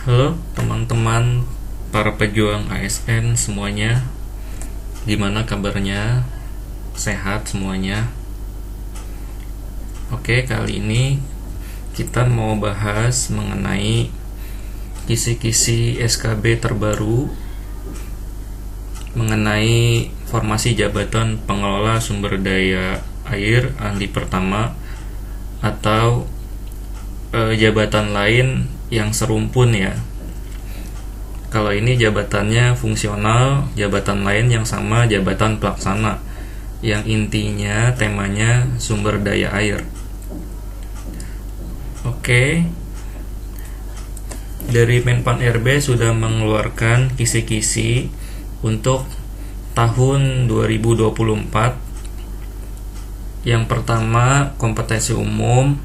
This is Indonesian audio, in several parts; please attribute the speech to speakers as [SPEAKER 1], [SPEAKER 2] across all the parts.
[SPEAKER 1] Halo teman-teman para pejuang ASN semuanya. Gimana kabarnya? Sehat semuanya? Oke, kali ini kita mau bahas mengenai kisi-kisi SKB terbaru mengenai formasi jabatan pengelola sumber daya air ahli pertama atau jabatan lain yang serumpun ya. Kalau ini jabatannya fungsional, jabatan lain yang sama jabatan pelaksana, yang intinya temanya sumber daya air. Oke, dari Menpan RB sudah mengeluarkan kisi-kisi untuk tahun 2024. Yang pertama, kompetensi umum,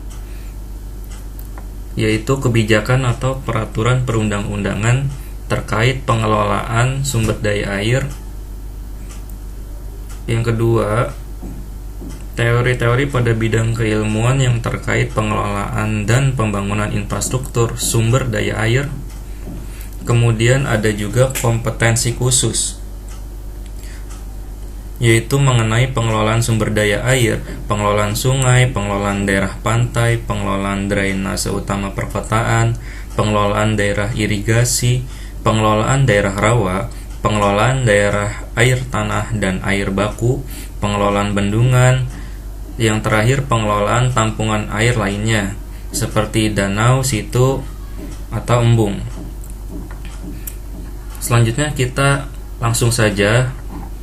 [SPEAKER 1] yaitu kebijakan atau peraturan perundang-undangan terkait pengelolaan sumber daya air. Yang kedua, teori-teori pada bidang keilmuan yang terkait pengelolaan dan pembangunan infrastruktur sumber daya air. Kemudian ada juga kompetensi khusus, yaitu mengenai pengelolaan sumber daya air, pengelolaan sungai, pengelolaan daerah pantai, pengelolaan drainase utama perkotaan, pengelolaan daerah irigasi, pengelolaan daerah rawa, pengelolaan daerah air tanah dan air baku, pengelolaan bendungan, yang terakhir pengelolaan tampungan air lainnya seperti danau, situ, atau embung. Selanjutnya kita langsung saja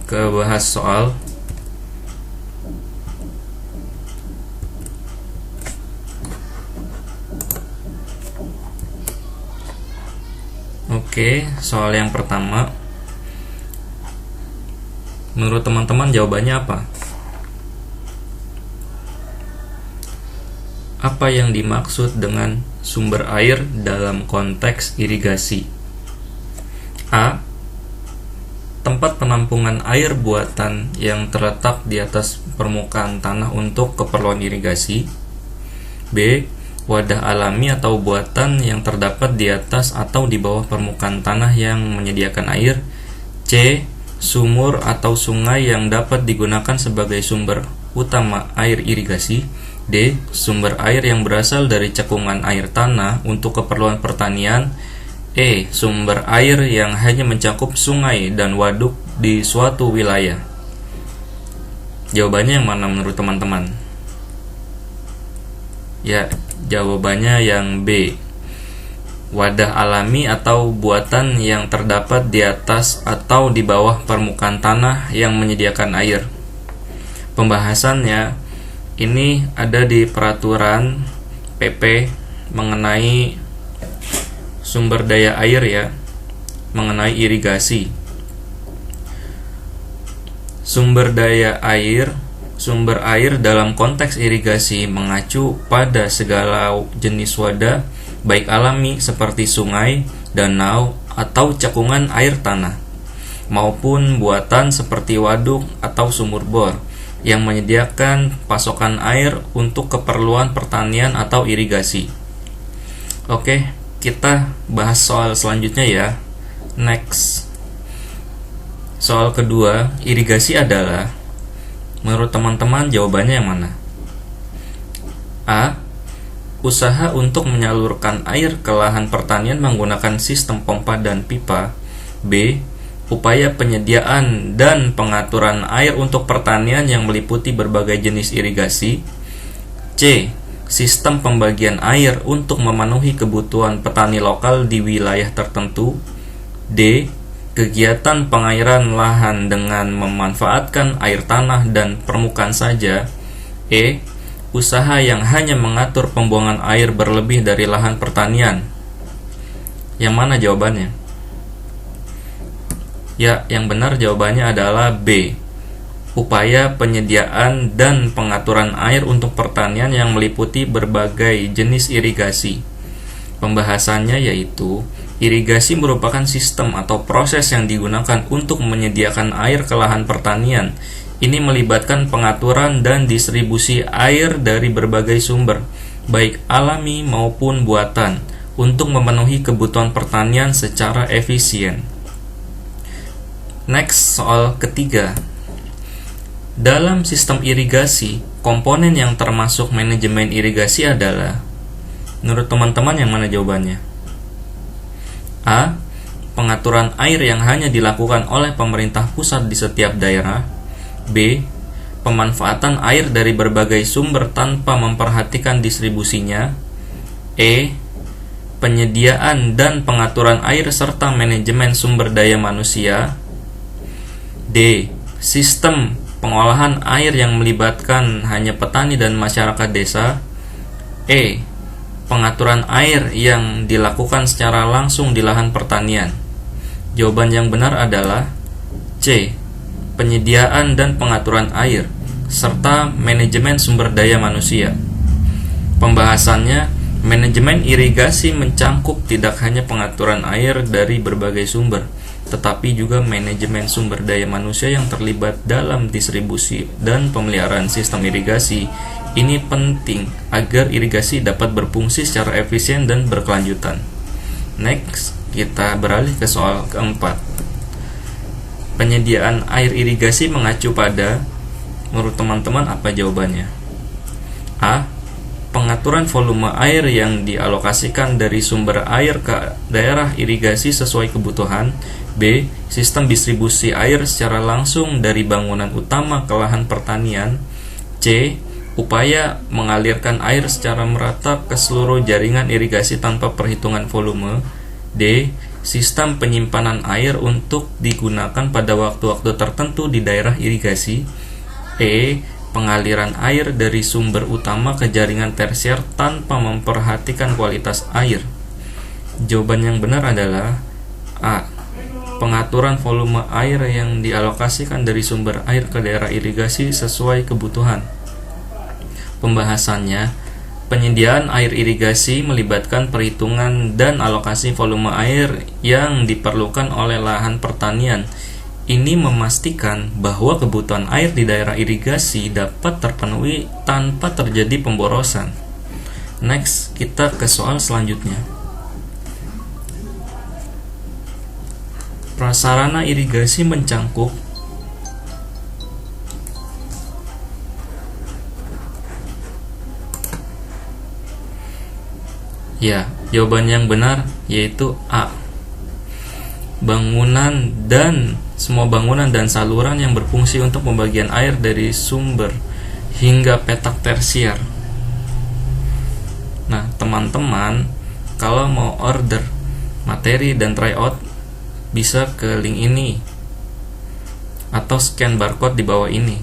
[SPEAKER 1] ke bahas soal. Oke, soal yang pertama, menurut teman-teman jawabannya apa? Apa yang dimaksud dengan sumber air dalam konteks irigasi? A. Tempat penampungan air buatan yang terletak di atas permukaan tanah untuk keperluan irigasi. B. Wadah alami atau buatan yang terdapat di atas atau di bawah permukaan tanah yang menyediakan air. C. Sumur atau sungai yang dapat digunakan sebagai sumber utama air irigasi. D. Sumber air yang berasal dari cekungan air tanah untuk keperluan pertanian. E. Sumber air yang hanya mencakup sungai dan waduk di suatu wilayah. Jawabannya yang mana menurut teman-teman? Ya, jawabannya yang B. Wadah alami atau buatan yang terdapat di atas atau di bawah permukaan tanah yang menyediakan air. Pembahasannya ini ada di peraturan PP mengenai sumber daya air ya, mengenai irigasi. Sumber air dalam konteks irigasi mengacu pada segala jenis wadah, baik alami seperti sungai, danau, atau cekungan air tanah, maupun buatan seperti waduk atau sumur bor yang menyediakan pasokan air untuk keperluan pertanian atau irigasi. Oke, kita bahas soal selanjutnya ya. Next. Soal kedua, irigasi adalah, menurut teman-teman jawabannya yang mana? A. Usaha untuk menyalurkan air ke lahan pertanian menggunakan sistem pompa dan pipa. B. Upaya penyediaan dan pengaturan air untuk pertanian yang meliputi berbagai jenis irigasi. C. Sistem pembagian air untuk memenuhi kebutuhan petani lokal di wilayah tertentu. D. Kegiatan pengairan lahan dengan memanfaatkan air tanah dan permukaan saja. E. Usaha yang hanya mengatur pembuangan air berlebih dari lahan pertanian. Yang mana jawabannya? Ya, yang benar jawabannya adalah B. Upaya penyediaan dan pengaturan air untuk pertanian yang meliputi berbagai jenis irigasi. Pembahasannya yaitu, irigasi merupakan sistem atau proses yang digunakan untuk menyediakan air ke lahan pertanian. Ini melibatkan pengaturan dan distribusi air dari berbagai sumber, baik alami maupun buatan, untuk memenuhi kebutuhan pertanian secara efisien. Next, soal ketiga. Dalam sistem irigasi, komponen yang termasuk manajemen irigasi adalah, menurut teman-teman yang mana jawabannya? A. Pengaturan air yang hanya dilakukan oleh pemerintah pusat di setiap daerah. B. Pemanfaatan air dari berbagai sumber tanpa memperhatikan distribusinya. E. Penyediaan dan pengaturan air serta manajemen sumber daya manusia. D. Sistem pengolahan air yang melibatkan hanya petani dan masyarakat desa. E. Pengaturan air yang dilakukan secara langsung di lahan pertanian. Jawaban yang benar adalah C. Penyediaan dan pengaturan air serta manajemen sumber daya manusia. Pembahasannya, manajemen irigasi mencangkup tidak hanya pengaturan air dari berbagai sumber, tetapi juga manajemen sumber daya manusia yang terlibat dalam distribusi dan pemeliharaan sistem irigasi. Ini penting agar irigasi dapat berfungsi secara efisien dan berkelanjutan. Next, kita beralih ke soal keempat. Penyediaan air irigasi mengacu pada, menurut teman-teman apa jawabannya? A. Pengaturan volume air yang dialokasikan dari sumber air ke daerah irigasi sesuai kebutuhan. B. Sistem distribusi air secara langsung dari bangunan utama ke lahan pertanian. C. Upaya mengalirkan air secara merata ke seluruh jaringan irigasi tanpa perhitungan volume. D. Sistem penyimpanan air untuk digunakan pada waktu-waktu tertentu di daerah irigasi. E. Pengaliran air dari sumber utama ke jaringan tersier tanpa memperhatikan kualitas air. Jawaban yang benar adalah A. Pengaturan volume air yang dialokasikan dari sumber air ke daerah irigasi sesuai kebutuhan. Pembahasannya, penyediaan air irigasi melibatkan perhitungan dan alokasi volume air yang diperlukan oleh lahan pertanian. Ini memastikan bahwa kebutuhan air di daerah irigasi dapat terpenuhi tanpa terjadi pemborosan. Next, kita ke soal selanjutnya. Prasarana irigasi mencangkup Ya, jawaban yang benar yaitu A. Semua bangunan dan saluran yang berfungsi untuk pembagian air dari sumber hingga petak tersier. Nah, teman-teman, kalau mau order materi dan tryout bisa ke link ini atau scan barcode di bawah ini.